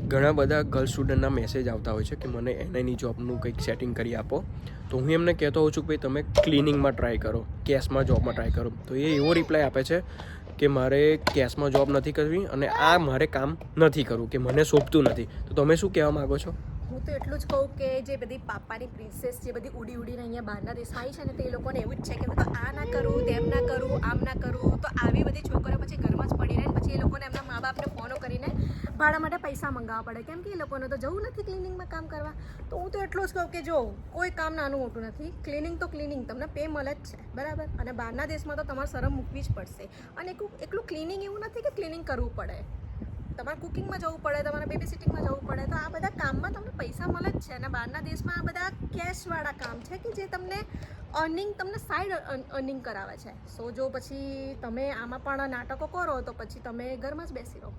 ઘણા બધા girl સ્ટુડન્ટના message આવતા હોય છે કે મને એનઆઈની જોબનું કંઈક સેટિંગ કરી આપો. તો હું એમને કહેતો હોઉં છું કે ભાઈ તમે ક્લિનિંગમાં ટ્રાય કરો, કેશમાં જોબમાં ટ્રાય કરો. તો એ એવો રિપ્લાય આપે છે કે મારે કેશમાં જોબ નથી કરવી અને આ મારે કામ નથી કરવું, કે મને શોભતું નથી. તો તમે શું કહેવા માગો છો? હું તો એટલું જ કહું કે જે બધી પાપાની પ્રિન્સેસ જે બધી ઉડીને અહીંયા બહારના દેશમાં આવી છે ને, તે લોકોને એવું જ છે કે હું તો આ ના કરું, તેમ ના કરું, આમ ના કરું. તો આવી બધી છોકરીઓ પછી ઘરમાં જ પડી રહે ને પછી એ લોકોને એમના મા બાપને ફોનો કરીને ભાડા માટે પૈસા મંગાવવા પડે, કેમ કે એ લોકોને તો જવું નથી ક્લિનિંગમાં કામ કરવા. તો હું તો એટલું જ કહું કે જો કોઈ કામ નાનું મોટું નથી, ક્લિનિંગ તો ક્લિનિંગ, તમને પે મળે જ છે, બરાબર. અને બહારના દેશમાં તો તમારે શરમ મૂકવી જ પડશે. અને એકલું ક્લિનિંગ એવું નથી કે ક્લિનિંગ કરવું પડે, તમારે કુકિંગમાં જવું પડે, તમારે બેબી સિટિંગમાં જવું પડે. તો આ બધા કામમાં તમને પૈસા મળે જ છે. અને બહારના દેશમાં આ બધા કેશવાળા કામ છે કે જે તમને તમને સાઈડ અર્નિંગ કરાવે છે. સો જો પછી તમે આમાં પણ નાટકો કરો તો પછી તમે ઘરમાં જ બેસી રહો.